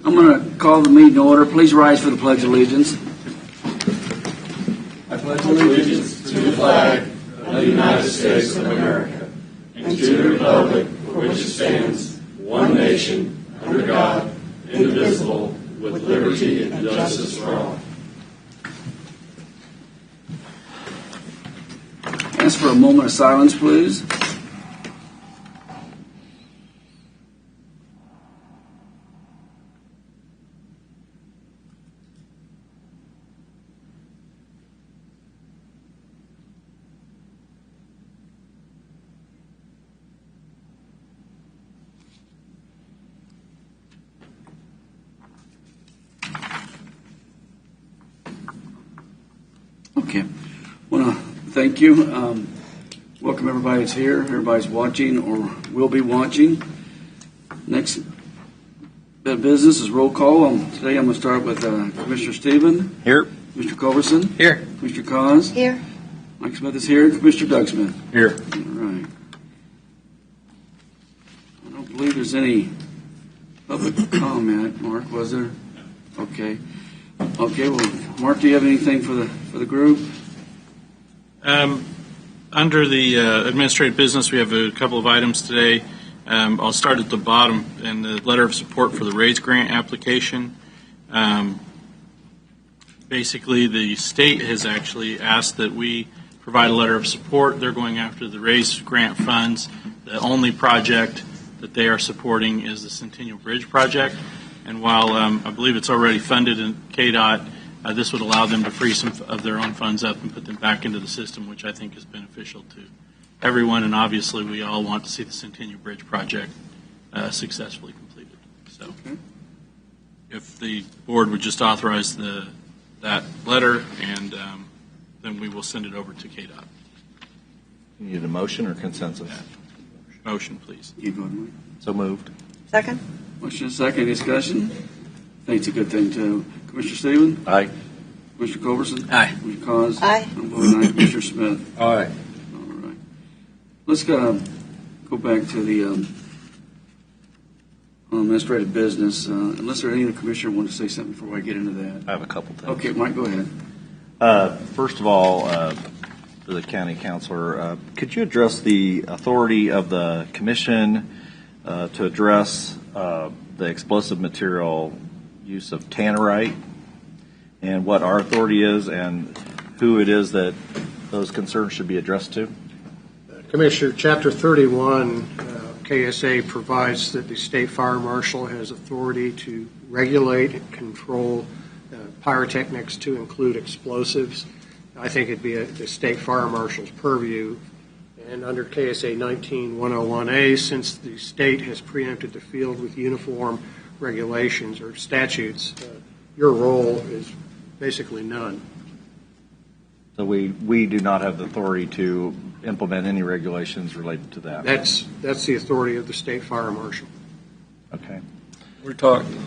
I'm going to call the meeting to order. Please rise for the Pledge of Allegiance. I pledge allegiance to the flag of the United States of America and to the republic for which it stands, one nation, under God, indivisible, with liberty and justice for all. Ask for a moment of silence, please. Okay. I want to thank you. Welcome everybody that's here, everybody's watching or will be watching. Next business is roll call. Today I'm going to start with Commissioner Stieben. Here. Mr. Culbertson. Here. Commissioner KAAZ. Here. Mike Smith is here. Commissioner Doug Smith. Here. All right. I don't believe there's any public comment. Mark, was there? Okay. Okay. Well, Mark, do you have anything for the group? Under the administrative business, we have a couple of items today. I'll start at the bottom in the letter of support for the RAISE grant application. Basically, the state has actually asked that we provide a letter of support. They're going after the RAISE grant funds. The only project that they are supporting is the Centennial Bridge project. And while I believe it's already funded in KDOT, this would allow them to free some of their own funds up and put them back into the system, which I think is beneficial to everyone. And obviously, we all want to see the Centennial Bridge project successfully completed. So, if the board would just authorize that letter, and then we will send it over to KDOT. You need a motion or consensus? Motion, please. You go ahead, Mike. So moved. Second. Motion is second. Discussion. I think it's a good thing too. Commissioner Stieben. Aye. Commissioner Culbertson. Aye. Commissioner KAAZ. Aye. I'm voting aye. Commissioner Smith. Aye. All right. Let's go back to the administrative business. Unless there any other commissioner want to say something before I get into that. I have a couple things. Okay, Mike, go ahead. First of all, to the county councilor, could you address the authority of the commission to address the explosive material use of tannerite, and what our authority is and who it is that those concerns should be addressed to? Commissioner, Chapter 31 KSA provides that the state fire marshal has authority to regulate and control pyrotechnics to include explosives. I think it'd be the state fire marshal's purview. And under KSA 19-101A, since the state has preempted the field with uniform regulations or statutes, your role is basically none. So we do not have the authority to implement any regulations related to that. That's the authority of the state fire marshal. Okay. You're talking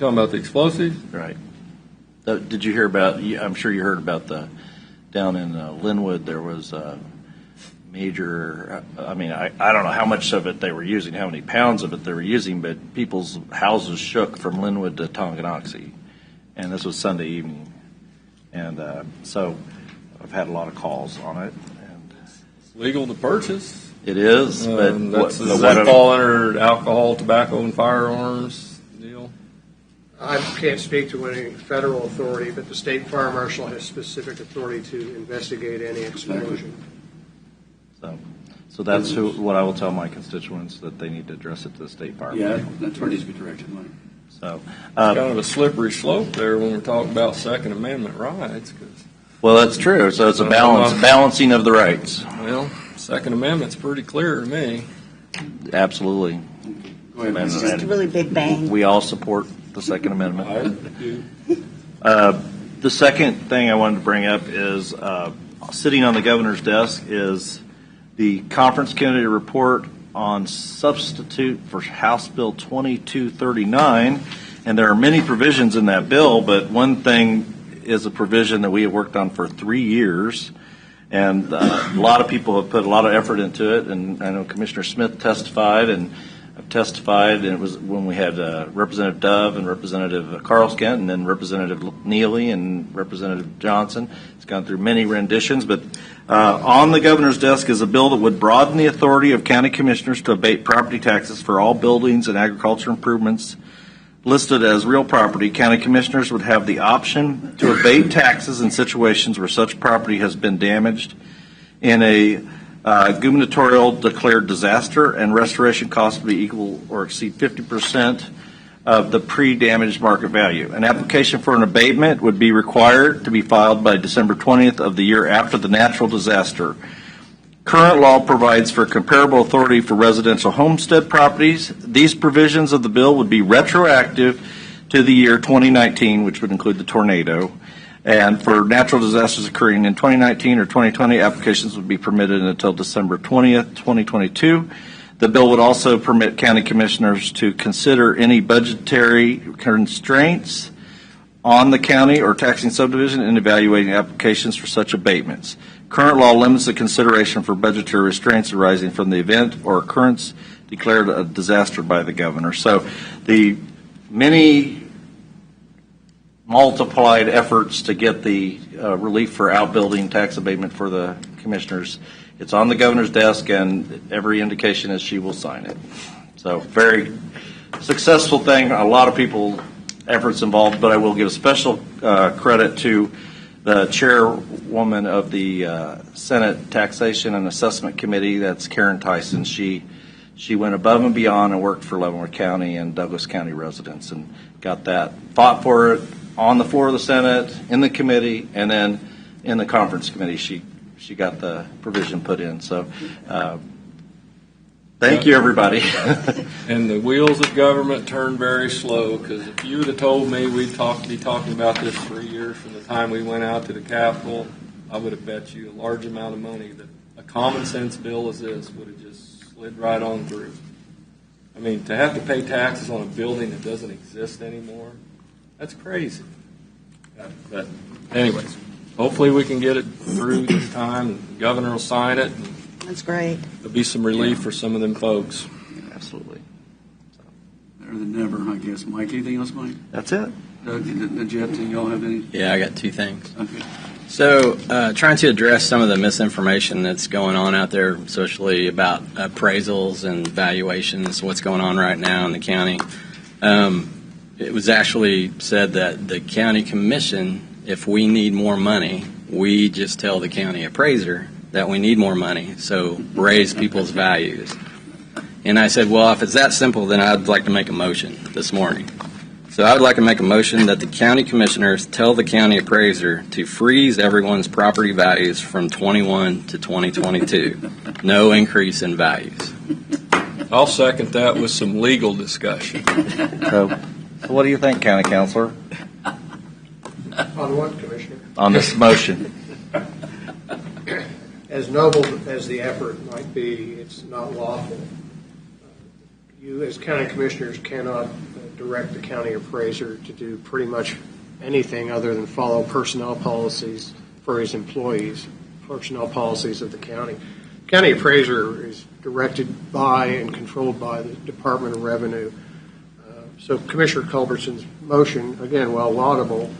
about the explosives? Right. Did you hear about? I'm sure you heard about down in Linwood. There was a major. I mean, I don't know how much of it they were using, how many pounds of it they were using, but people's houses shook from Linwood to Tonganoxie, and this was Sunday evening, and so I've had a lot of calls on it. And It's legal to purchase. it is, but Does that fall under alcohol, tobacco, and firearms deal? I can't speak to any federal authority, but the state fire marshal has specific authority to investigate any explosion. So that's what I will tell my constituents, that they need to address it to the state fire Yeah, marshal. that's where it needs to be directed, Mike. So, It's kind of a slippery slope there when we're talking about Second Amendment rights. well, that's true. So it's a balancing of the rights. Well, Second Amendment's pretty clear to me. Absolutely. Go ahead, It's Mike. just a really big bang. We all support the Second Amendment. I do. The second thing I wanted to bring up is sitting on the governor's desk is the conference committee report on substitute for House Bill 2239, and there are many provisions in that bill, but one thing is a provision that we have worked on for 3 years, and a lot of people have put a lot of effort into it, and I know Commissioner Smith testified, and have testified, and it was when we had Representative Dove and Representative Carlskent, and then Representative Neely and Representative Johnson. It's gone through many renditions, but on the governor's desk is a bill that would broaden the authority of county commissioners to abate property taxes for all buildings and agriculture improvements listed as real property. County commissioners would have the option to abate taxes in situations where such property has been damaged in a gubernatorial declared disaster, and restoration costs would be equal or exceed 50% of the pre-damaged market value. An application for an abatement would be required to be filed by December 20th of the year after the natural disaster. Current law provides for comparable authority for residential homestead properties. These provisions of the bill would be retroactive to the year 2019, which would include the tornado. And for natural disasters occurring in 2019 or 2020, applications would be permitted until December 20th, 2022. The bill would also permit county commissioners to consider any budgetary constraints on the county or taxing subdivision in evaluating applications for such abatements. Current law limits the consideration for budgetary restraints arising from the event or occurrence declared a disaster by the governor. So the many multiplied efforts to get the relief for outbuilding tax abatement for the commissioners, it's on the governor's desk, and every indication is she will sign it. So very successful thing. A lot of people efforts involved, but I will give a special credit to the chairwoman of the Senate Taxation and Assessment Committee. That's Karen Tyson. She went above and beyond and worked for Leavenworth County and Douglas County residents and got that, fought for it on the floor of the Senate, in the committee, and then in the conference committee. She got the provision put in. So thank you, everybody. And the wheels of government turn very slow, because if you would have told me we'd be talking about this 3 years from the time we went out to the Capitol, I would have bet you a large amount of money that a common sense bill as this would have just slid right on through. I mean, to have to pay taxes on a building that doesn't exist anymore, that's crazy. But anyways, hopefully we can get it through this time, and the governor will sign it. That's great. There'll be some relief for some of them folks. Absolutely. Better than never, I guess. Mike, anything else, Mike? That's it. Doug, did y'all have any? Yeah, I got two things. Okay. So, trying to address some of the misinformation that's going on out there socially about appraisals and valuations, what's going on right now in the county. It was actually said that the county commission, if we need more money, we just tell the county appraiser that we need more money, so raise people's values. And I said, well, if it's that simple, then I'd like to make a motion this morning. So I would like to make a motion that the county commissioners tell the county appraiser to freeze everyone's property values from 21 to 2022. No increase in values. I'll second that with some legal discussion. So what do you think, County Councilor, On what, Commissioner? on this motion? As noble as the effort might be, it's not lawful. You, as county commissioners, cannot direct the county appraiser to do pretty much anything other than follow personnel policies for his employees, personnel policies of the county. County appraiser is directed by and controlled by the Department of Revenue. So Commissioner Culbertson's motion, again, while laudable,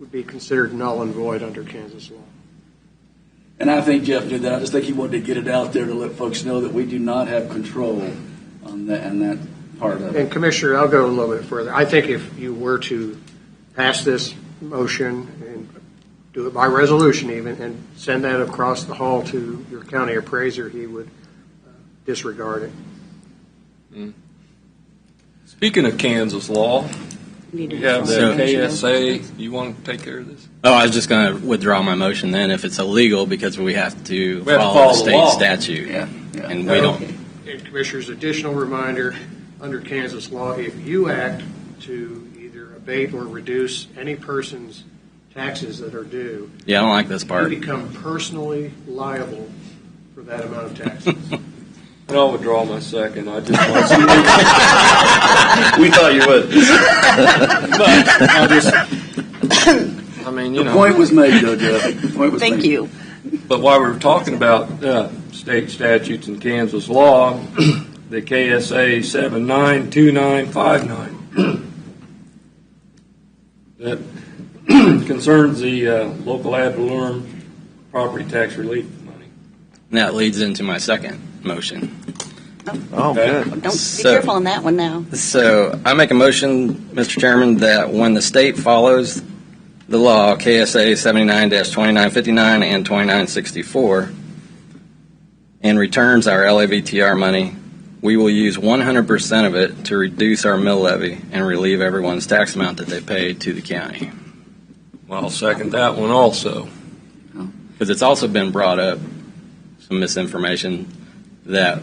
would be considered null and void under Kansas law. And I think Jeff did that. I just think he wanted to get it out there to let folks know that we do not have control on that part of it. And Commissioner, I'll go a little bit further. I think if you were to pass this motion and do it by resolution even, and send that across the hall to your county appraiser, he would disregard it. Speaking of Kansas law, Need to you have the So- KSA. You want to take care of this? Oh, I was just going to withdraw my motion then if it's illegal, because we have to We have to follow follow the the state law. statute. Yeah. And we don't. And Commissioners, additional reminder, under Kansas law, if you act to either abate or reduce any person's taxes that are due, Yeah, I don't like this you part. become personally liable for that amount of taxes. And I'll withdraw my second. I just want to We thought you would. I mean, you The know. point was made, though, Jeff. The point was Thank made. you. But while we're talking about state statutes and Kansas law, the KSA 792959. That concerns the local ad valorem property tax relief money. And that leads into my second motion. Oh, Okay. good. Don't So- be careful on that one now. So I make a motion, Mr. Chairman, that when the state follows the law, KSA 79-2959 and 2964, and returns our LAVTR money, we will use 100% of it to reduce our mill levy and relieve everyone's tax amount that they pay to the county. Well, I'll second that one also. Because it's also been brought up, some misinformation, that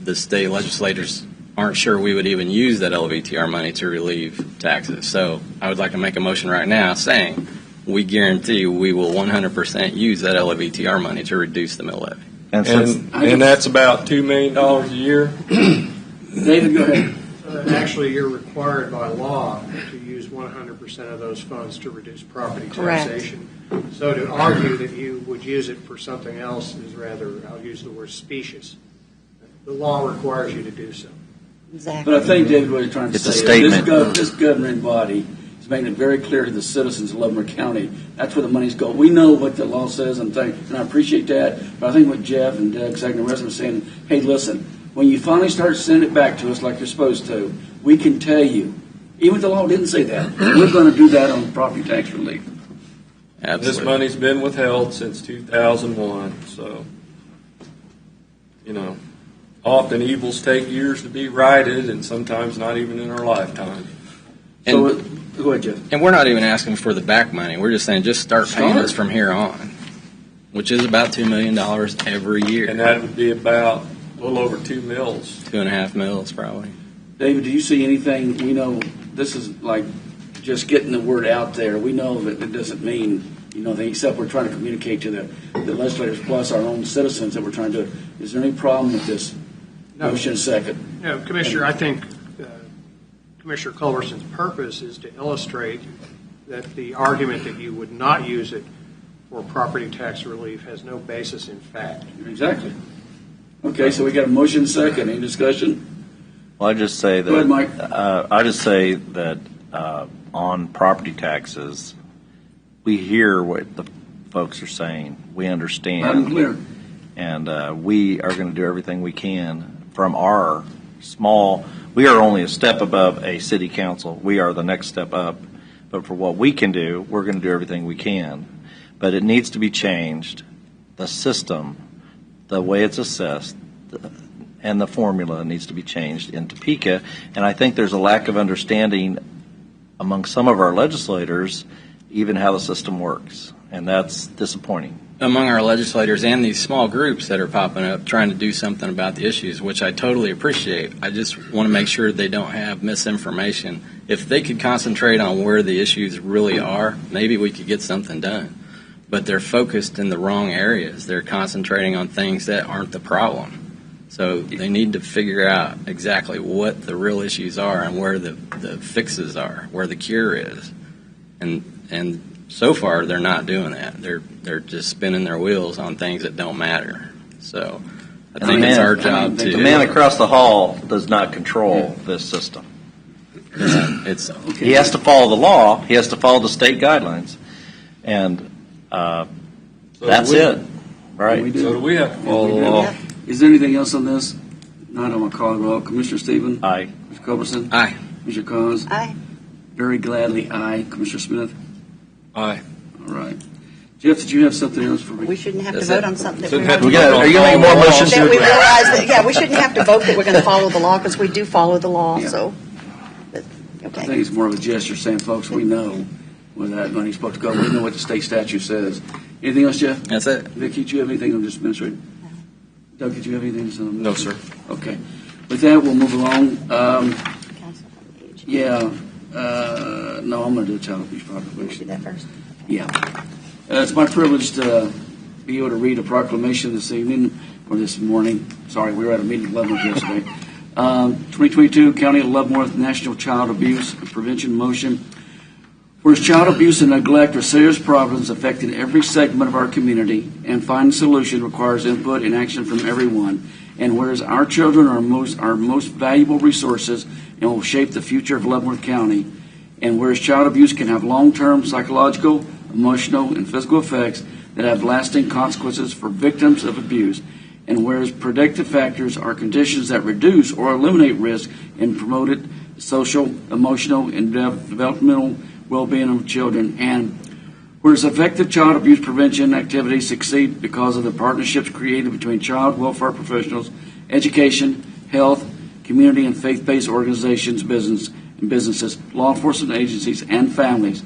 the state legislators aren't sure we would even use that LVTR money to relieve taxes. So I would like to make a motion right now saying we guarantee we will 100% use that LVTR money to reduce the mill levy. And that's about $2 million a year. David, go ahead. Actually, you're required by law to use 100% of those funds to reduce property Correct. taxation. So to argue that you would use it for something else is rather, I'll use the word specious. The law requires you to do so. Exactly. But I think, David, what you're trying to It's say a is statement. this governing body is making it very clear to the citizens of Leavenworth County that's where the money's going. We know what the law says, and I appreciate that. But I think what Jeff and Doug Sagan and the rest of us are saying, hey, listen, when you finally start sending it back to us like you're supposed to, we can tell you, even if the law didn't say that, we're going to do that on property tax relief. Absolutely. This money's been withheld since 2001, so, often evils take years to be righted, and sometimes not even in our lifetime. So, go ahead, Jeff. And we're not even asking for the back money. We're just saying just start paying us from here on, which is about $2 million every year. And that would be about a little over 2 mills. 2.5 mils probably. David, do you see anything? We know this is like just getting the word out there. We know that it doesn't mean anything except we're trying to communicate to the legislators plus our own citizens that we're trying to. Is there any problem with this motion second? No, Commissioner, I think Commissioner Culbertson's purpose is to illustrate that the argument that you would not use it for property tax relief has no basis in fact. Exactly. Okay, so we got a motion second. Any discussion? Well, I just say that. Go ahead, Mike. I just say that on property taxes, we hear what the folks are saying. We understand. Loud and clear. And we are going to do everything we can from our small. We are only a step above a city council. We are the next step up. But for what we can do, we're going to do everything we can. But it needs to be changed. The system, the way it's assessed, and the formula needs to be changed in Topeka. And I think there's a lack of understanding among some of our legislators even how the system works. And that's disappointing. Among our legislators and these small groups that are popping up trying to do something about the issues, which I totally appreciate. I just want to make sure they don't have misinformation. If they could concentrate on where the issues really are, maybe we could get something done. But they're focused in the wrong areas. They're concentrating on things that aren't the problem. So they need to figure out exactly what the real issues are and where the fixes are, where the cure is. And so far, they're not doing that. They're just spinning their wheels on things that don't matter. So I think it's our job to. The man across the hall does not control this system. He has to follow the law. He has to follow the state guidelines, and that's it. Right. So do we have to follow the law? Is there anything else on this? Not on my call. Well, Commissioner Stephen? Aye. Mr. Culbertson? Aye. Commissioner KAAZ? Aye. Very gladly, aye. Commissioner Smith? Aye. All right. Jeff, did you have something else for me? We shouldn't have to That's vote it. on something that Shouldn't we're have not. to vote on Are you making more motions? That we realize that, we shouldn't have to vote that we're going to follow the law because we do follow the law, Yeah. so. But, I think okay. it's more of a gesture saying, folks, we know where that money's supposed to go. We know what the state statute says. Anything else, Jeff? That's it. Vicky, do you have anything on this administrative? Doug, did you have anything to say on this? No, sir. Okay. With that, we'll move along. No, I'm going to do a child abuse We'll do proclamation. that first. Yeah. It's my privilege to be able to read a proclamation this evening, or this morning. Sorry, we were at a meeting in Leavenworth yesterday. 2022 County of Leavenworth National Child Abuse Prevention Motion Whereas child abuse and neglect are serious problems affecting every segment of our community, and finding a solution requires input and action from everyone. And whereas our children are our most valuable resources and will shape the future of Leavenworth County, and whereas child abuse can have long-term psychological, emotional, and physical effects that have lasting consequences for victims of abuse, and whereas predictive factors are conditions that reduce or eliminate risk and promote social, emotional, and developmental well-being of children, and whereas effective child abuse prevention activities succeed because of the partnerships created between child welfare professionals, education, health, community, and faith-based organizations, businesses, law enforcement agencies, and families,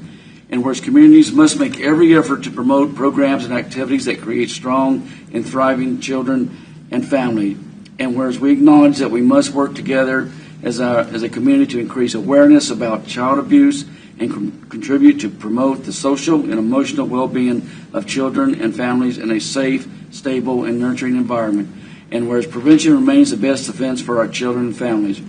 and whereas communities must make every effort to promote programs and activities that create strong and thriving children and family, and whereas we acknowledge that we must work together as a community to increase awareness about child abuse and contribute to promote the social and emotional well-being of children and families in a safe, stable, and nurturing environment, and whereas prevention remains the best defense for our children and families.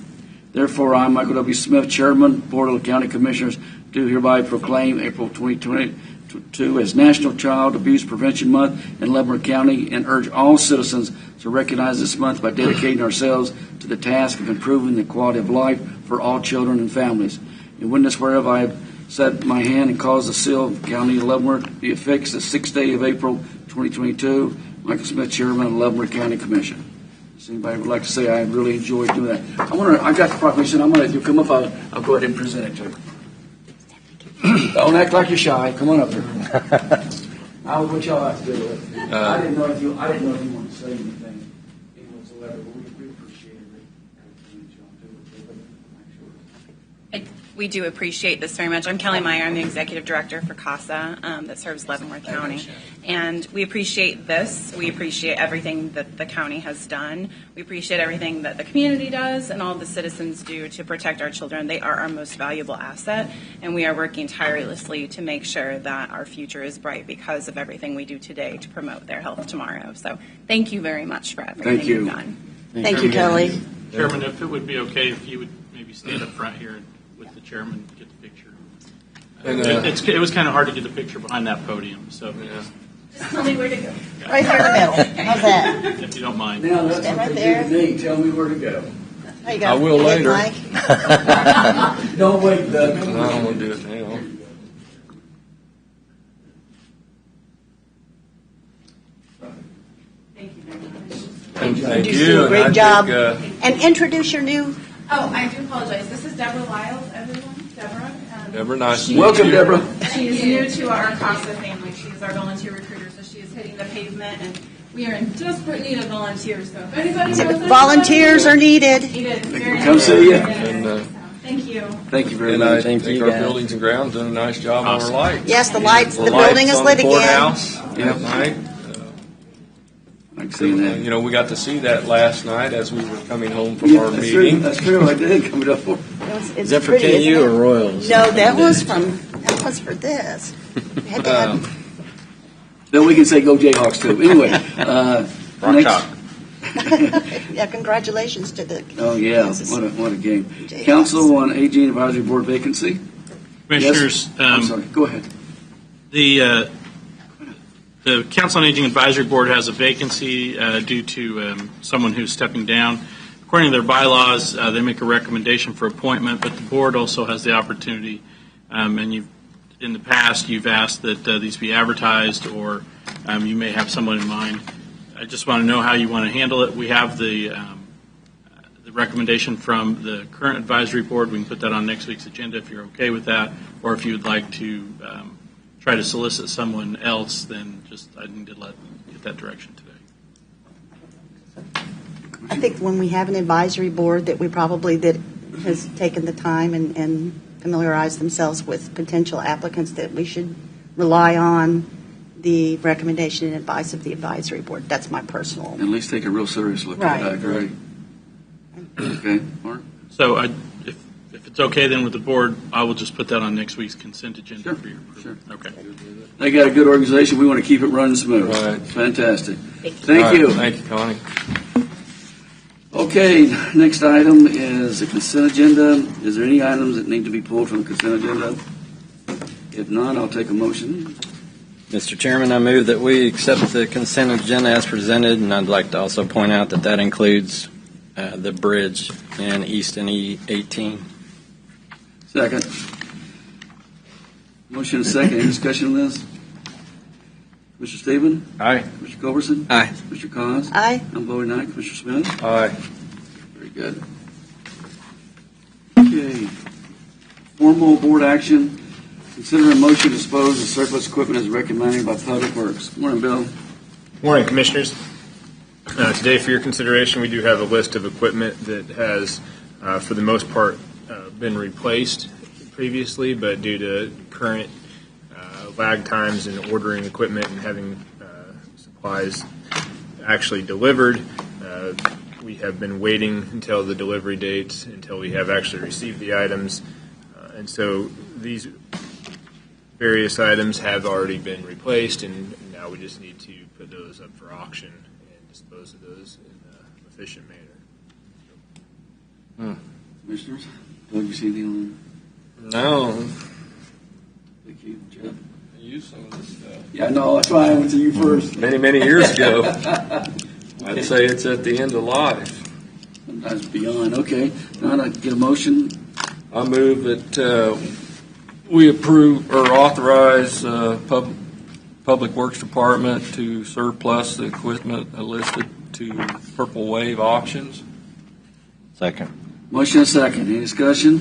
Therefore, I, Michael W. Smith, Chairman, Board of the County Commissioners, do hereby proclaim April 2022 as National Child Abuse Prevention Month in Leavenworth County, and urge all citizens to recognize this month by dedicating ourselves to the task of improving the quality of life for all children and families. In witness whereof I have set my hand and caused the seal of the County of Leavenworth be affixed the 6th day of April 2022. Michael Smith, Chairman of the Leavenworth County Commission. Does anybody would like to say I really enjoyed doing that? I got the proclamation. You come up. I'll go ahead and present it to you. Don't act like you're shy. Come on up here. I'll what y'all have to do with it. I didn't know if you wanted to say anything whatsoever, but we appreciate everything that y'all do. We do appreciate this very much. I'm Kelly Meyer. I'm the Executive Director for CASA that serves Leavenworth County. And we appreciate this. We appreciate everything that the county has done. We appreciate everything that the community does and all the citizens do to protect our children. They are our most valuable asset, and we are working tirelessly to make sure that our future is bright because of everything we do today to promote their health tomorrow. So thank you very much for everything you've done. Thank you, Kelly. Chairman, if it would be okay if you would maybe stand up front here with the chairman and get the picture. It was kind of hard to get the picture behind that podium, so Just tell me where to go. Right here in the middle. How's that? if you don't mind. Now that's Stand what right they there. did to me. Tell me where to go. There you go. I will Hey, later. Mike. Don't wait, Doug. I don't want to do it now. Thank you very much. Thank You you. do a And great I job. think, And introduce your new. Oh, I do apologize. This is Deborah Lyles, everyone. Deborah. Deborah, nice to meet Welcome, you. Deborah. She is new to our CASA family. She is our volunteer recruiter, so she is hitting the pavement, and we are in desperate need of volunteers. So if anybody knows anybody, Volunteers are needed. needed. Very Come much. see ya. And, Thank you. Thank you very and I much. think our buildings and grounds done a nice job on our lights. Yes, the lights. The Lights building is on lit the again. courthouse Yep. at night. I've seen that. You know, we got to see that last night as we were coming home from Yeah, our that's true. meeting. That's true. I did come it up for. It's Is that for pretty, isn't KU it? or Royals? No, that was for this. We had to have- Then we can say go Jayhawks too. Anyway, Rock next. Chalk. yeah, congratulations to the. Oh yeah, Kansas. what a game. Jayhawks. Council on Aging Advisory Board vacancy. Commissioners, I'm sorry. Go ahead. The Council on Aging Advisory Board has a vacancy due to someone who's stepping down. According to their bylaws, they make a recommendation for appointment, but the board also has the opportunity, and in the past you've asked that these be advertised, or you may have someone in mind. I just want to know how you want to handle it. We have the recommendation from the current advisory board. We can put that on next week's agenda if you're okay with that, or if you would like to try to solicit someone else, then I need to get that direction today. I think when we have an advisory board that has taken the time and familiarized themselves with potential applicants, that we should rely on the recommendation and advice of the advisory board. That's my personal. At least take a real serious look Right. at it. I agree. Okay, Mark. So if it's okay then with the board, I will just put that on next week's consent agenda Sure, for your approval. sure. Okay. They got a good organization. We want to keep it running smooth. Right. Fantastic. All Thank right, you. Thank you, Connie. Okay, next item is the consent agenda. Is there any items that need to be pulled from the consent agenda? If not, I'll take a motion. Mr. Chairman, I move that we accept the consent agenda as presented, and I'd like to also point out that that includes the bridge in Easton E18. Second. Motion is second. Any discussion on this? Mr. Stephen? Aye. Mr. Culbertson? Aye. Mr. KAAZ? Aye. I'm voting aye. Commissioner Smith? Aye. Very good. Okay. Formal board action. Consider a motion to dispose of surplus equipment as recommended by Public Works. Morning, Bill. Morning, Commissioners. Today, for your consideration, we do have a list of equipment that has, for the most part, been replaced previously, but due to current lag times in ordering equipment and having supplies actually delivered, we have been waiting until the delivery dates until we have actually received the items. And so these various items have already been replaced, and now we just need to put those up for auction and dispose of those in an efficient manner. Commissioners? Doug, you see anything on No, that? Thank you, Jeff. I used some of this stuff. Yeah, no, that's why I went to you first. Many years ago. I'd say it's at the end of life. Sometimes beyond. Okay. Now I'd like to get a motion. I move that we approve or authorize Public Works Department to surplus the equipment listed to Purple Wave Auctions. Second. Motion is second. Any discussion?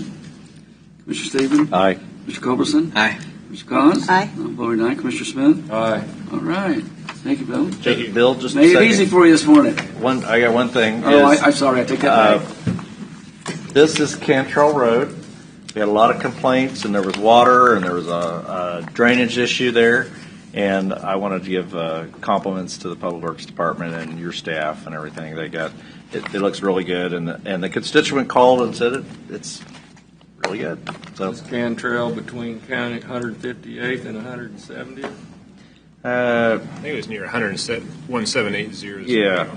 Commissioner Stephen? Aye. Mr. Culbertson? Aye. Mr. Collins? Aye. I'm voting aye. Commissioner Smith? Aye. All right. Thank you, Bill. Thank you. Bill, just a Made it second. easy for you this morning. I got one thing. Oh, is, I'm sorry. I take that back. This is Cantrell Road. We had a lot of complaints, and there was water, and there was a drainage issue there. And I wanted to give compliments to the Public Works Department and your staff and everything. They got it looks really good, and the constituent called and said it's really good. So This Cantrell between County 158th and 170th. I think it was near 17800. Yeah.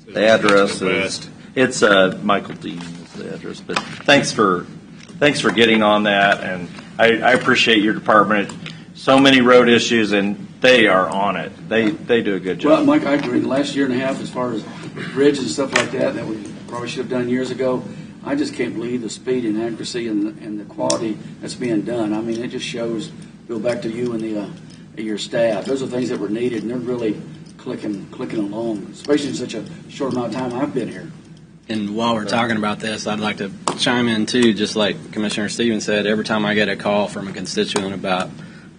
The address is it's Michael Dean is the address. But thanks for getting on that, and I appreciate your department. So many road issues, and they are on it. They do a good job. Well, Mike, I agree. The last year and a half, as far as bridges and stuff like that we probably should have done years ago, I just can't believe the speed and accuracy and the quality that's being done. I mean, it just shows, go back to you and your staff. Those are things that were needed, and they're really clicking along, especially in such a short amount of time I've been here. And while we're talking about this, I'd like to chime in too, just like Commissioner Stevens said, every time I get a call from a constituent about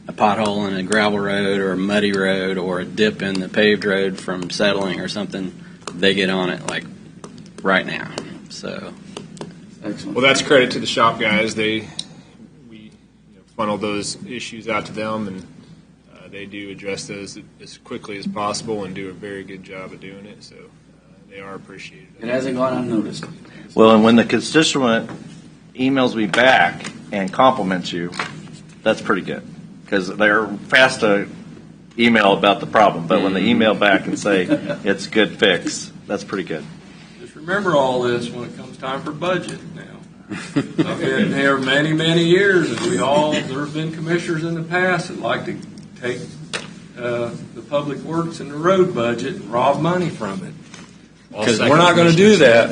a pothole in a gravel road or a muddy road or a dip in the paved road from settling or something, they get on it like right now. So, Excellent. Well, that's credit to the shop guys. We funnel those issues out to them, and they do address those as quickly as possible and do a very good job of doing it. So they are appreciated. It hasn't gone unnoticed. Well, and when the constituent emails me back and compliments you, that's pretty good, because they're fast to email about the problem. But when they email back and say it's a good fix, that's pretty good. Just remember all this when it comes time for budget now. I've been here many years, and there have been commissioners in the past that like to take the public works and the road budget and rob money from it. Because we're not going to do that,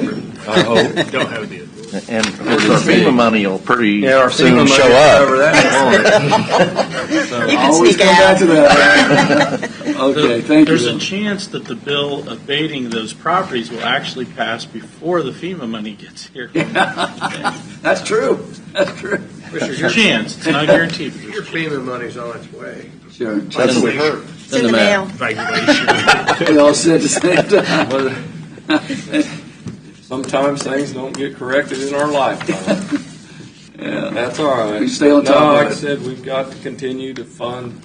I hope. Don't have the And of course, our FEMA money will pretty Our soon FEMA show money will up. cover that. So, You can Always sneak come back out. to that. Okay, thank There's you. a chance that the bill abating those properties will actually pass before the FEMA money gets here. That's true. That's true. There's a chance. It's not guaranteed. but Your there's- FEMA money's on its way. Sure. That's what we heard. It's in the mail. Regulation. We all said at the same time. sometimes things don't get corrected in our lifetime. Yeah. That's all right. We stay on top No, of like it. I said, we've got to continue to fund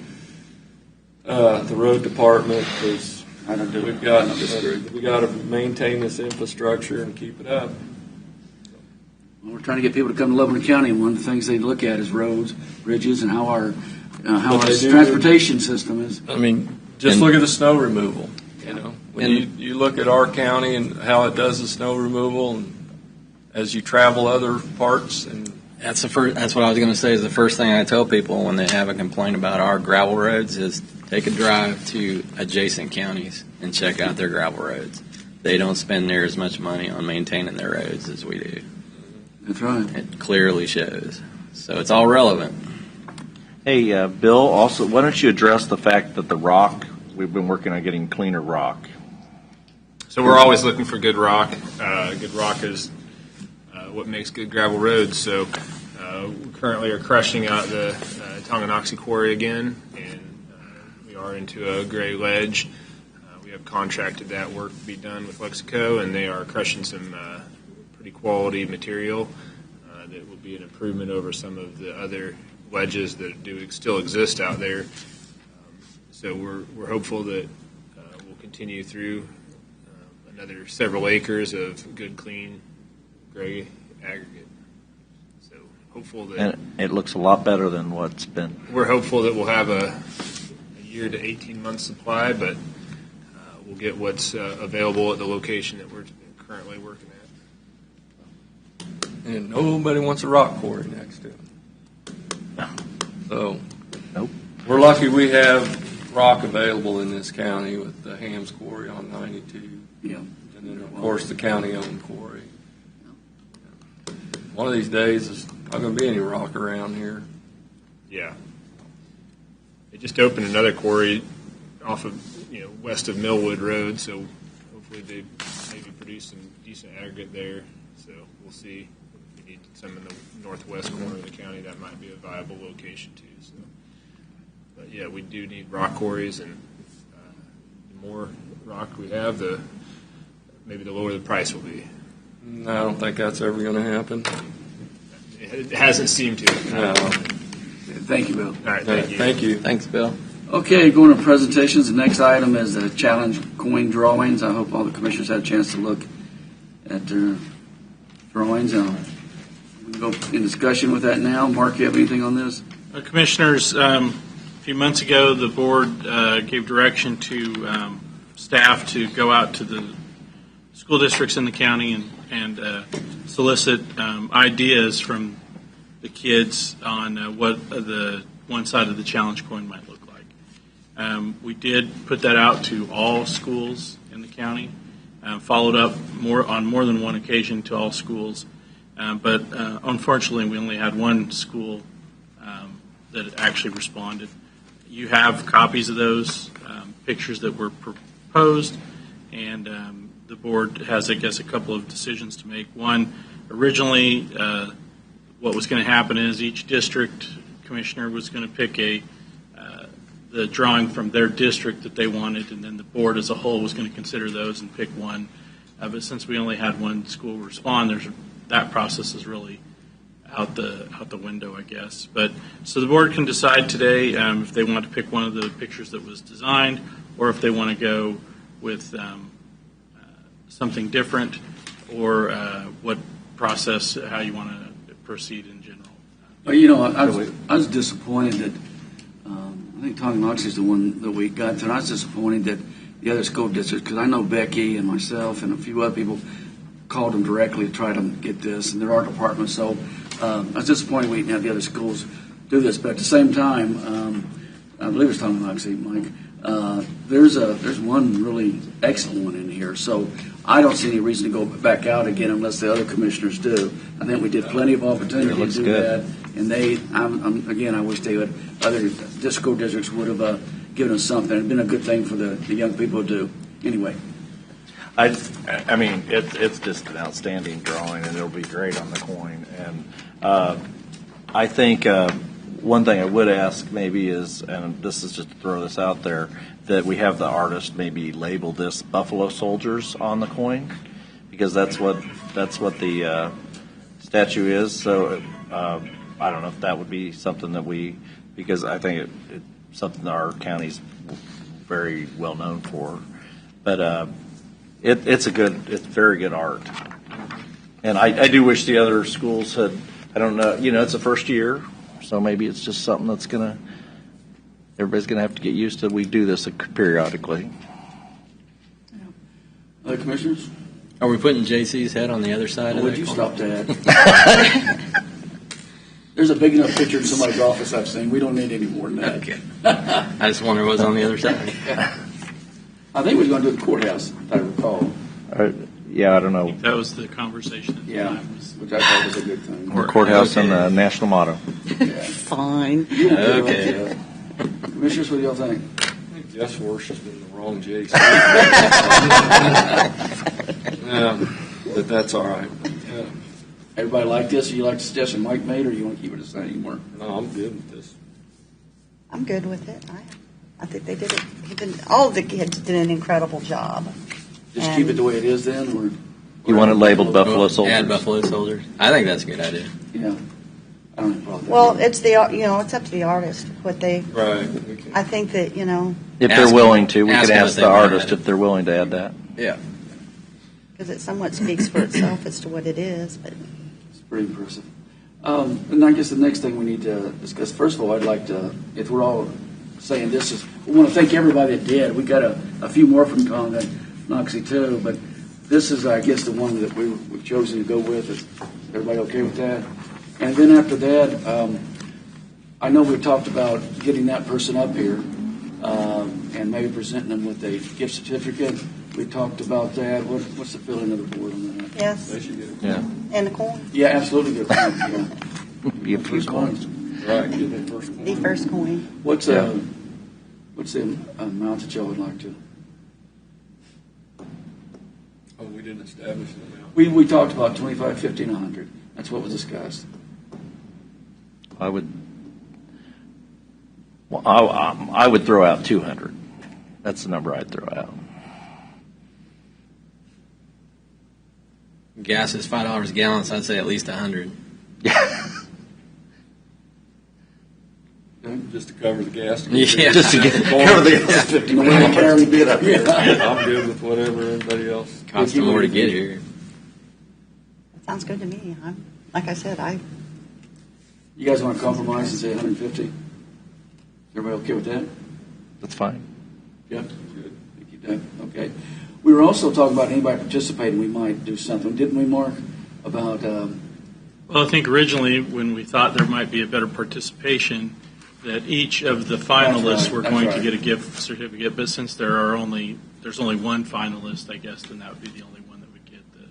the road department because I don't do it. we've got I don't disagree. we got to maintain this infrastructure and keep it up. Well, we're trying to get people to come to Lebanon County, and one of the things they look at is roads, bridges, and how our But they do- transportation system is. I mean, just look at the snow removal. You know, when you look at our county and how it does the snow removal, and as you travel other parts, and That's the first. That's what I was going to say. Is the first thing I tell people when they have a complaint about our gravel roads is take a drive to adjacent counties and check out their gravel roads. They don't spend near as much money on maintaining their roads as we do. That's right. It clearly shows. So it's all relevant. Hey, Bill, also, why don't you address the fact that the rock, we've been working on getting cleaner rock. So we're always looking for good rock. Good rock is what makes good gravel roads. So we currently are crushing out the Tonganoxie quarry again, and we are into a gray ledge. We have contracted that work to be done with Lexico, and they are crushing some pretty quality material that will be an improvement over some of the other ledges that do still exist out there. So we're hopeful that we'll continue through another several acres of good, clean, gray aggregate. So hopeful that... And it looks a lot better than what's been. We're hopeful that we'll have a year to 18-month supply, but we'll get what's available at the location that we're currently working at. And nobody wants a rock quarry next to it. So, Nope. we're lucky we have rock available in this county with the Hams Quarry on 92. Yeah. And then, of course, the county-owned quarry. One of these days, there's not going to be any rock around here. Yeah. They just opened another quarry off of, west of Millwood Road, so hopefully they maybe produce some decent aggregate there. So we'll see. If we need some in the northwest corner of the county, that might be a viable location too. So, but yeah, we do need rock quarries, and the more rock we have, maybe the lower the price will be. I don't think that's ever going to happen. It hasn't seemed to. No. Thank you, Bill. All right, thank you. Thank you. Thanks, Bill. Okay, going to presentations. The next item is the challenge coin drawings. I hope all the commissioners had a chance to look at their drawings. We can go in discussion with that now. Mark, you have anything on this? Commissioners, a few months ago, the board gave direction to staff to go out to the school districts in the county and solicit ideas from the kids on what the one side of the challenge coin might look like. We did put that out to all schools in the county, followed up on more than one occasion to all schools, but unfortunately we only had one school that actually responded. You have copies of those pictures that were proposed, and the board has, I guess, a couple of decisions to make. One, originally what was going to happen is each district commissioner was going to pick the drawing from their district that they wanted, and then the board as a whole was going to consider those and pick one. But since we only had one school respond, that process is really out the window, I guess. But so the board can decide today if they want to pick one of the pictures that was designed, or if they want to go with something different, or what process, how you want to proceed in general. Well, I was disappointed that I think Tonganoxie is the one that we got to, and I was disappointed that the other school districts, because I know Becky and myself and a few other people called them directly to try to get this, and there are departments, so I was disappointed we didn't have the other schools do this, but at the same time, I believe it's Tonganoxie, Mike, there's one really excellent one in here, so I don't see any reason to go back out again unless the other commissioners do. I think we did plenty of opportunity to do that, and I wish other school districts would have given us something. It'd been a good thing for the young people to do. Anyway. I mean, it's just an outstanding drawing, and it'll be great on the coin. And I think one thing I would ask maybe is, and this is just to throw this out there, that we have the artist maybe label this Buffalo Soldiers on the coin, because that's what the statue is. So I don't know if that would be something that because I think it's something that our county's very well known for. But it's very good art. And I do wish the other schools had, I don't know, it's the first year, so maybe it's just something that's everybody's going to have to get used to. We do this periodically. Other commissioners? Are we putting JC's head on the other side of Would that you coin? stop that? There's a big enough picture in somebody's office I've seen. We don't need any more than that. Okay. I just wonder what's on the other side. I think we were going to do the courthouse, if I recall. Yeah, I don't know. That was the conversation at the Yeah, time. which I thought was a good thing. The courthouse and the national motto. Fine. Okay. Commissioners, what do y'all think? Jeff's worshiping the wrong JC. But that's all right. Yeah. Everybody like this? Or you like the suggestion Mike made, or you want to keep it the same? Or No, I'm good with this. I'm good with it. I think they did it. All of the kids did an incredible job. just keep it the way it is then, or You want it labeled Buffalo Soldiers? Add Buffalo Soldiers. I think that's a good idea. yeah. I don't have a problem with that. Well, it's it's up to the artist what they. Right. We can. I think that If Ask they're willing to, we ask could them ask if the they want artist it. if they're willing to add that. Yeah. because it somewhat speaks for itself as to what it is. But It's pretty impressive. And I guess the next thing we need to discuss, first of all, I'd like to, if we're all saying this is, we want to thank everybody that did. We got a few more from Conga, Noxie too, but this is, I guess, the one that we've chosen to go with. Is everybody okay with that? And then after that, I know we talked about getting that person up here and maybe presenting them with a gift certificate. We talked about that. What's the feeling of the board on that? yes, They should get it. Yeah. and the coin, Yeah, absolutely good. Yeah. Be a few coins. Right. Get that first one. the first coin. What's Yeah. what's the amount that y'all would like to? Oh, we didn't establish an amount. We talked about 25, 50, and 100. That's what was discussed. I would. Well, I would throw out 200. That's the number I'd throw out. Gas is $5 a gallon, so I'd say at least 100. Just to cover the gas. Yeah. Just to get cover the 50 Carry bid up. Yeah. I'm good with whatever everybody else. Costs them more to get here. That sounds good to me. Like I said, You guys want to compromise and say 150? Everybody okay with that? That's fine. Jeff? Good. Thank you, Doug. Okay. We were also talking about anybody participating. We might do something, didn't we, Mark? About Well, I think originally when we thought there might be a better participation, that each of the finalists were That's going right. to get a gift certificate, but since there's only one finalist, I guess, then that would be the only one that would get the.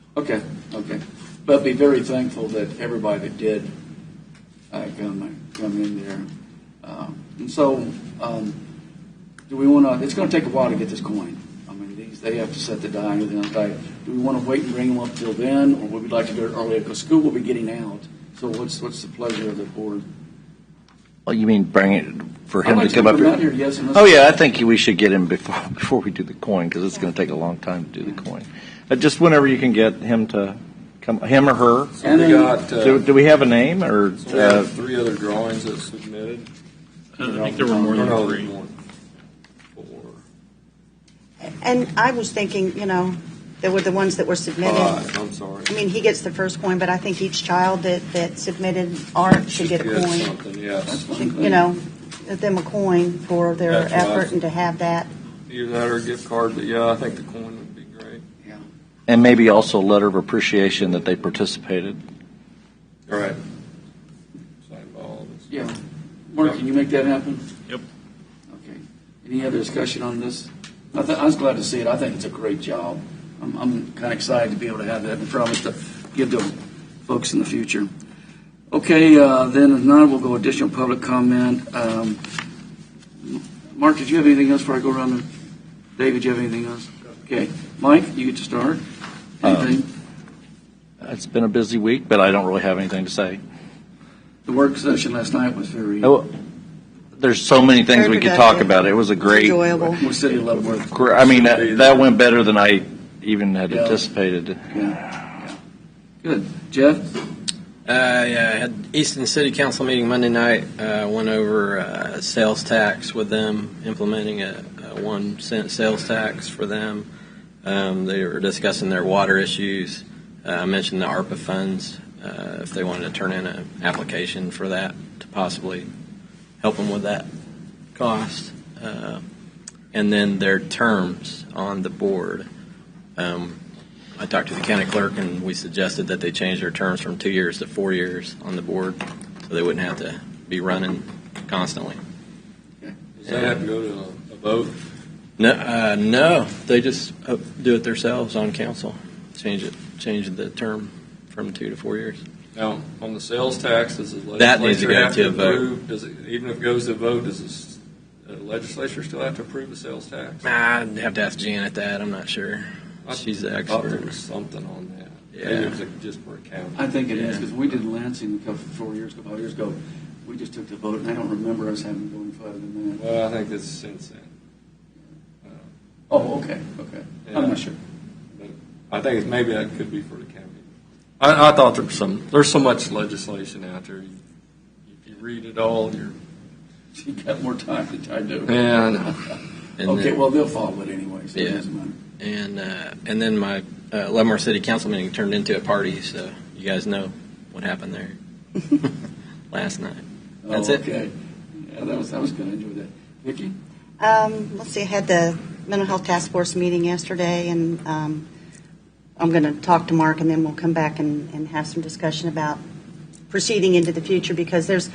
Okay. But be very thankful that everybody that did come in there. And so, do we want to? It's going to take a while to get this coin. I mean, they have to set the die and everything else. Do we want to wait and bring them up till then, or would we like to do it earlier? Because school will be getting out. So, what's the pleasure of the board? Well, you mean bring it for him I'd like to come up bring him out here? here, yes, and Oh yeah, I think we should get him before we do the coin because it's going to take a long time to do the coin. Just whenever you can get him to come, him or her. So And we then- got. Do we have a name or? So we have 3 other drawings that submitted. I think there were more than No, 3. more. 4. and I was thinking, there were the ones that were submitted. 5. I'm sorry. I mean, he gets the first coin, but I think each child that submitted art should get a Get coin. something, yes. Give them a coin for their That's right. effort and to have that. Either that or a gift card, but yeah, I think the coin would be great. And maybe also a letter of appreciation that they participated. All right. Signed by all of us. Yeah. Mark, can you make that happen? Yep. Okay. Any other discussion on this? I was glad to see it. I think it's a great job. I'm kind of excited to be able to have that and promise to give to folks in the future. Okay, then if not, we'll go additional public comment. Mark, did you have anything else before I go around there? David, did you have anything else? Okay. Mike, you get to start. Anything? It's been a busy week, but I don't really have anything to say. The work session last night was very There's so many things Very we could talk productive. about. It was a great. Enjoyable. We're City of Leavenworth. I mean, that went better than I even had Yeah. anticipated. Yeah. Good. Jeff? I had Easton City Council meeting Monday night. Went over sales tax with them, implementing a 1 cent sales tax for them. They were discussing their water issues. I mentioned the ARPA funds, if they wanted to turn in an application for that to possibly help them with that cost. And then their terms on the board. I talked to the county clerk, and we suggested that they change their terms from 2 years to 4 years on the board. So so they wouldn't have to be running constantly. Does that have to go to a vote? No, they just do it themselves on council. Change the term from 2 to 4 years. Now, on the sales tax, does the That needs to legislature go have to to a vote. approve? Does it, even if it goes to a vote, does the legislature still have to approve the sales tax? I'd have to ask Janet that. I'm not sure. She's the I thought there expert. was something on that. Yeah. Maybe it was just for accounting. I think it is, because we did Lansing a couple, 4 years ago, 5 years ago. We just took the vote, and I don't remember us having to go any further than that. Well, I think it's since then. Oh, okay. Yeah. I'm not sure. But I think maybe that could be for the county. I thought there's so much legislation out there. If you read it all, You got more time than I do. yeah, I know. And Okay, then, well, they'll follow it anyway, so it Yeah. doesn't matter. and then my Leavenworth City Council meeting turned into a party, so you guys know what happened there last night. That's Oh, it. okay. Yeah, that was good. I enjoyed that. Vicki? Let's see, I had the Mental Health Task Force meeting yesterday, and I'm going to talk to Mark, and then we'll come back and have some discussion about proceeding into the future, because there's,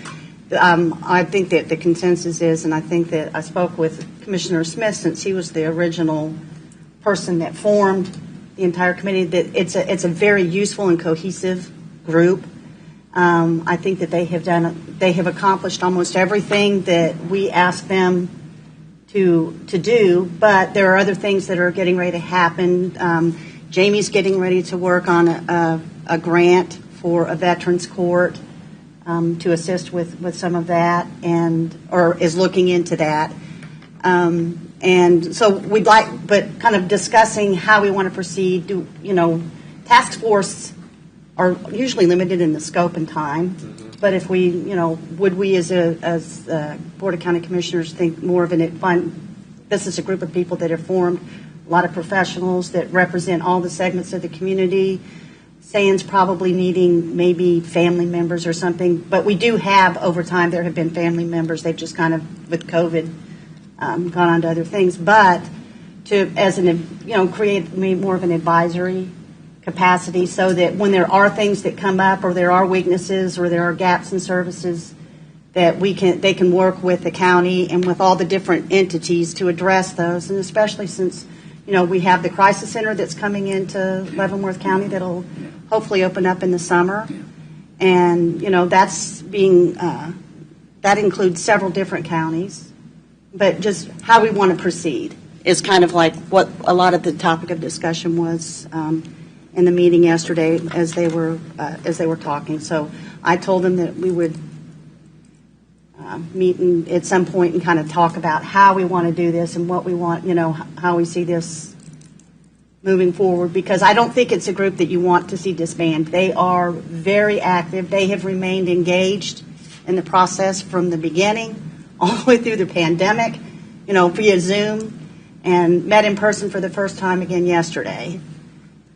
I think that the consensus is, and I think that I spoke with Commissioner Smith, since he was the original person that formed the entire committee, that it's a very useful and cohesive group. I think that they have accomplished almost everything that we asked them to do, but there are other things that are getting ready to happen. Jamie's getting ready to work on a grant for a veterans court to assist with some of that, or is looking into that. And so we'd like, but kind of discussing how we want to proceed. Task force are usually limited in the scope and time. But if we, would we as a Board of County Commissioners think more of this is a group of people that have formed, a lot of professionals that represent all the segments of the community. Sands probably needing maybe family members or something. But we do have, over time, there have been family members. They've just kind of, with COVID, gone on to other things. But create more of an advisory capacity, so that when there are things that come up, or there are weaknesses, or there are gaps in services, that they can work with the county and with all the different entities to address those. And especially since we have the crisis center that's coming into Leavenworth County that'll hopefully open up in the summer, and that's being that includes several different counties. But just how we want to proceed is kind of like what a lot of the topic of discussion was in the meeting yesterday as they were talking. So I told them that we would meet at some point and kind of talk about how we want to do this and what we want, how we see this moving forward, because I don't think it's a group that you want to see disband. They are very active. They have remained engaged in the process from the beginning, all the way through the pandemic, via Zoom, and met in person for the first time again yesterday.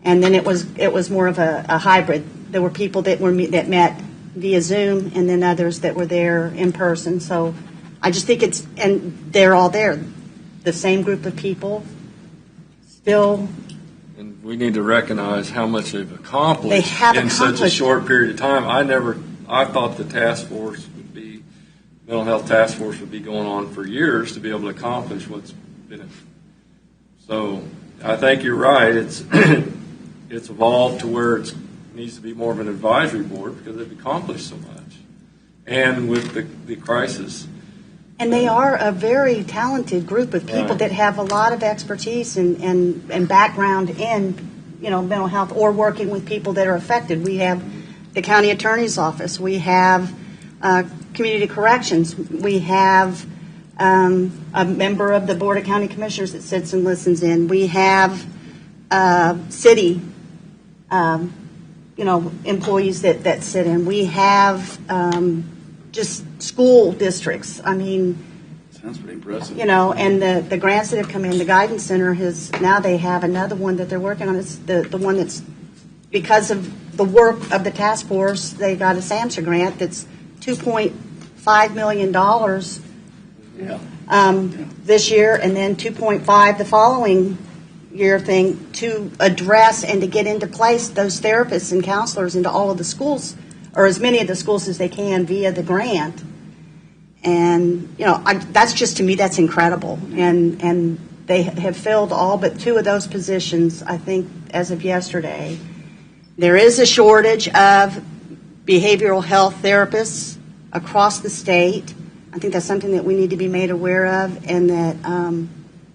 And then it was more of a hybrid. There were people that met via Zoom, and then others that were there in person. So I just think and they're all there, the same group of people, still. And we need to recognize how much they've accomplished They have in such a accomplished. short period of time. I thought the mental health task force would be going on for years to be able to accomplish what's been. So I think you're right. It's evolved to where it needs to be more of an advisory board, because they've accomplished so much, and with the crisis. And they are a very talented group of people Right. that have a lot of expertise and background in, mental health, or working with people that are affected. We have the county attorney's office. We have community corrections. We have a member of the Board of County Commissioners that sits and listens in. We have city, employees that sit in. We have just school districts. I mean, Sounds pretty impressive. and the grants that have come in, the guidance center now they have another one that they're working on. It's the one that's, because of the work of the task force, they got a SAMHSA grant that's $2.5 million this year, and then 2.5 the following year thing, to address and to get into place those therapists and counselors into all of the schools or as many of the schools as they can via the grant. And, that's just, to me, that's incredible. And they have filled all but 2 of those positions, I think, as of yesterday. There is a shortage of behavioral health therapists across the state. I think that's something that we need to be made aware of, and that,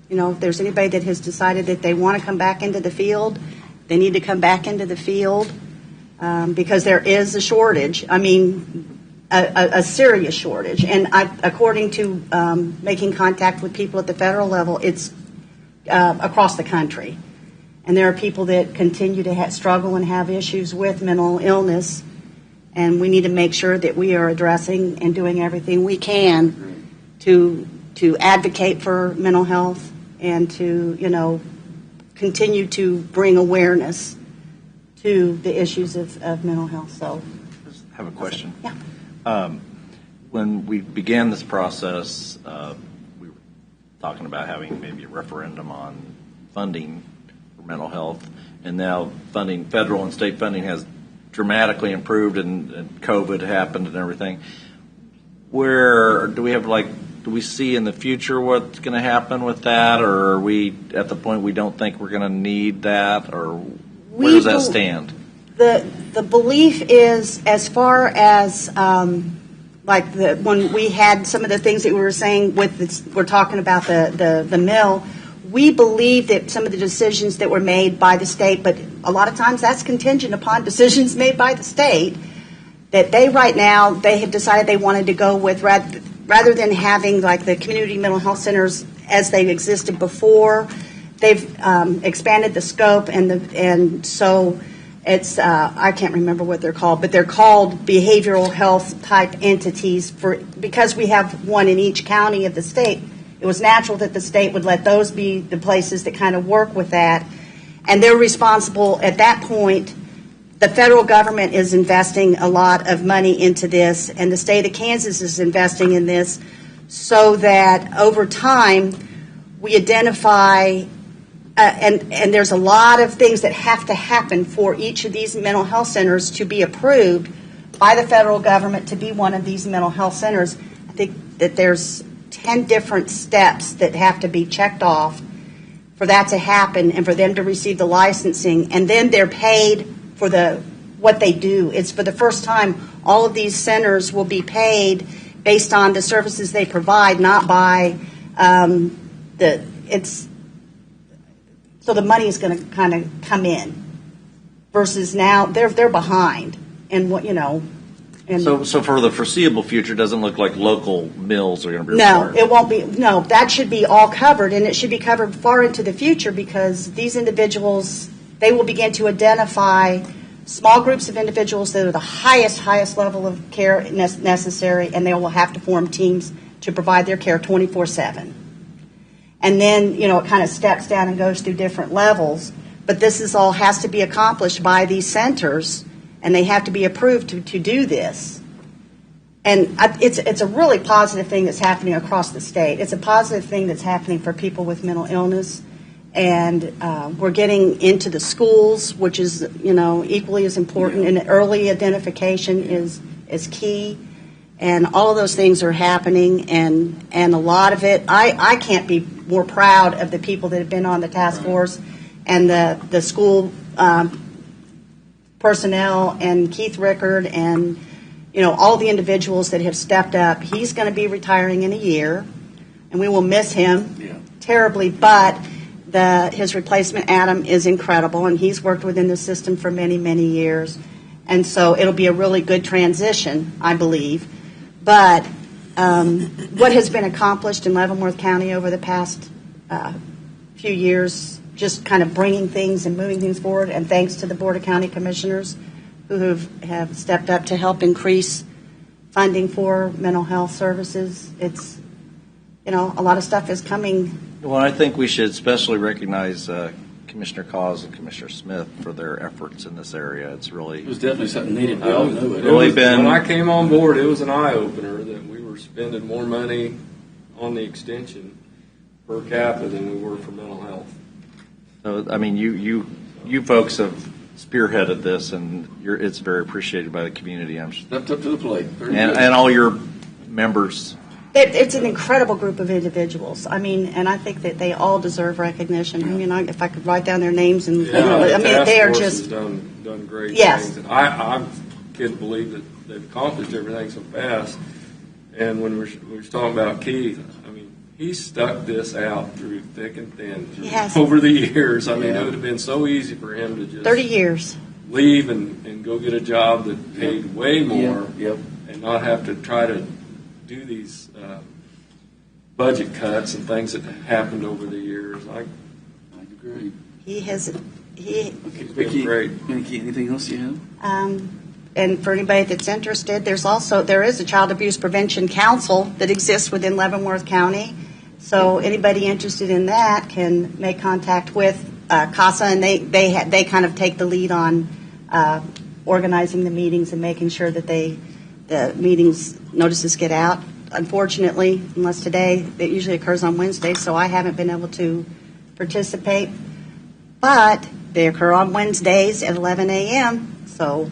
if there's anybody that has decided that they want to come back into the field, they need to come back into the field because there is a shortage. I mean, a serious shortage. And according to making contact with people at the federal level, it's across the country. And there are people that continue to struggle and have issues with mental illness, and we need to make sure that we are addressing and doing everything we can to advocate for mental health and to, continue to bring awareness to the issues of mental health. So, I have a question. Yeah. When we began this process, we were talking about having maybe a referendum on funding for mental health, and now federal and state funding has dramatically improved, and COVID happened and everything. Where do we have, do we see in the future what's going to happen with that, or are we at the point we don't think we're going to need that, or where does that stand? The belief is, as far as when we had some of the things that we were saying we're talking about the mill, we believe that some of the decisions that were made by the state, but a lot of times that's contingent upon decisions made by the state, that they have decided they wanted to go with, rather than having the community mental health centers as they existed before, they've expanded the scope, and so it's I can't remember what they're called, but they're called behavioral health type entities because we have one in each county of the state. It was natural that the state would let those be the places that kind of work with that, and they're responsible at that point. The federal government is investing a lot of money into this, and the state of Kansas is investing in this, so that over time we identify, and there's a lot of things that have to happen for each of these mental health centers to be approved by the federal government to be one of these mental health centers. I think that there's 10 different steps that have to be checked off for that to happen and for them to receive the licensing, and then they're paid for what they do. It's for the first time all of these centers will be paid based on the services they provide, not by so the money is going to kind of come in, versus now they're behind, and And so for the foreseeable future, it doesn't look like local mills are going to be no, required. it won't be. No, that should be all covered, and it should be covered far into the future, because these individuals, they will begin to identify small groups of individuals that are the highest level of care necessary, and they will have to form teams to provide their care 24/7. And then, it kind of steps down and goes through different levels, but this all has to be accomplished by these centers, and they have to be approved to do this. And it's a really positive thing that's happening across the state. It's a positive thing that's happening for people with mental illness. And we're getting into the schools, which is, equally as important. Yeah. And early identification is key. And all of those things are happening. And a lot of it, I can't be more proud of the people that have been on the task force and the school personnel and Keith Rickard and, all the individuals that have stepped up. He's going to be retiring in a year, and we will miss him terribly, but his replacement, Adam, is incredible, and he's worked within the system for many, many years. And so it'll be a really good transition, I believe. But what has been accomplished in Leavenworth County over the past few years, just kind of bringing things and moving things forward, and thanks to the Board of County Commissioners who have stepped up to help increase funding for mental health services. It's, a lot of stuff is coming. Well, I think we should especially recognize Commissioner KAAZ and Commissioner Smith for their efforts in this area. It was definitely something needed. We all knew it. When I came on board, it was an eye-opener that we were spending more money on the extension per capita than we were for mental health. So, I mean, you folks have spearheaded this, and it's very appreciated by the community. I'm sure. Stepped up to the plate. Very good. And all your members. It's an incredible group of individuals. I mean, and I think that they all deserve recognition. I mean, if I could write down their names and, I mean, they are just. done great Yes. things. And I can't believe that they've accomplished everything so fast. And when we were talking about Keith, I mean, he stuck this out through thick and thin He has. over the years. I mean, it would have been so easy for him to just 30 years. leave and go get a job that paid way more Yep. and not have to try to do these budget cuts and things that happened over the years. I agree. He has. Okay, been Vicky, great. Vicky, anything else you have? And for anybody that's interested, there is a Child Abuse Prevention Council that exists within Leavenworth County. So anybody interested in that can make contact with CASA, and they kind of take the lead on organizing the meetings and making sure that the meetings notices get out. Unfortunately, unless today, it usually occurs on Wednesday, so I haven't been able to participate. But they occur on Wednesdays at 11 a.m. So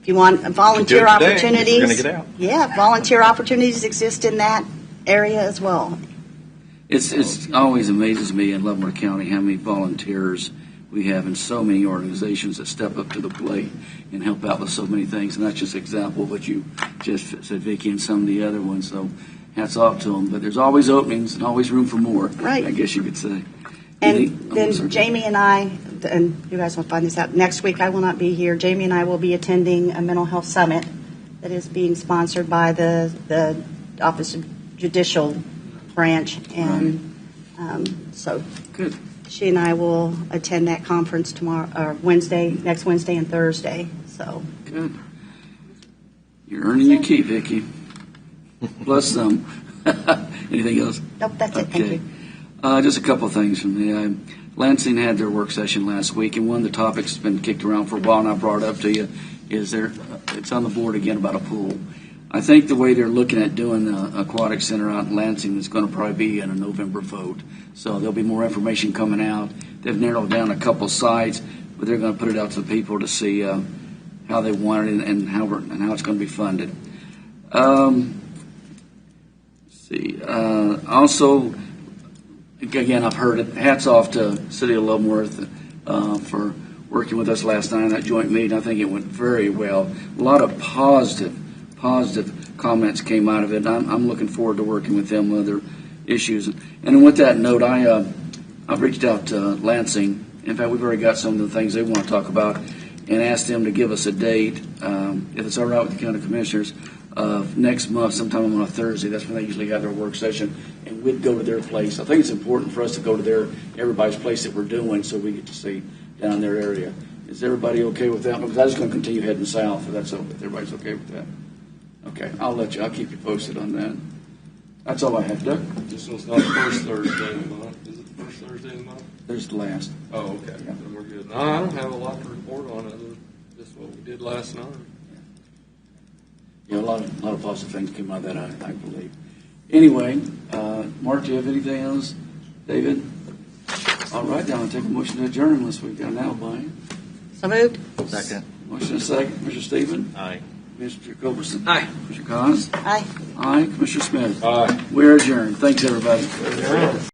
if you want volunteer today, opportunities, you're gonna get out. Yeah, volunteer opportunities exist in that area as well. It's always amazes me in Leavenworth County how many volunteers we have in so many organizations that step up to the plate and help out with so many things. And that's just an example of what you just said, Vicky, and some of the other ones. So hats off to them. But there's always openings and always room for more, Right. I guess you could say. And then Jamie and I, and you guys will find this out, next week I will not be here. Jamie and I will be attending a mental health summit that is being sponsored by the Office of Judicial Branch. And so Good. she and I will attend that conference tomorrow, or next Wednesday and Thursday. So Good. You're earning your keep, Vicky. Plus some. Anything else? nope, that's it. Thank you. Just a couple of things from me. Lansing had their work session last week, and one of the topics that's been kicked around for a while, and I brought it up to you, is it's on the board again about a pool. I think the way they're looking at doing the aquatic center out in Lansing is going to probably be in a November vote. So there'll be more information coming out. They've narrowed down a couple sites, but they're going to put it out to the people to see how they want it and how it's going to be funded. Also, again, I've heard it. Hats off to City of Leavenworth for working with us last night in that joint meeting. I think it went very well. A lot of positive comments came out of it. I'm looking forward to working with them on other issues. And with that note, I've reached out to Lansing. In fact, we've already got some of the things they want to talk about, and asked them to give us a date, if it's all right with the county commissioners, of next month, sometime on a Thursday. That's when they usually have their work session, and we'd go to their place. I think it's important for us to go to everybody's place that we're doing, so we get to see down their area. Is everybody okay with that? Because I was going to continue heading south, if everybody's okay with that. Okay, I'll keep you posted on that. That's all I have, Doug. This one's not the first Thursday of the month. Is it the first Thursday of the month? There's the last. Oh, okay. Yeah. Then we're good. No, I don't have a lot to report on other than just what we did last night. Yeah, a lot of positive things came out of that, I believe. Anyway, Mark, do you have anything else? David? All right, then I'll take a motion to adjourn unless we've got an alibi. So moved. Second. Motion is second. Mr. Stephen? Aye. Mr. CULBERTSON? Aye. Mr. KAAZ? Aye. Aye. Commissioner Smith? Aye. We're adjourned. Thanks, everybody.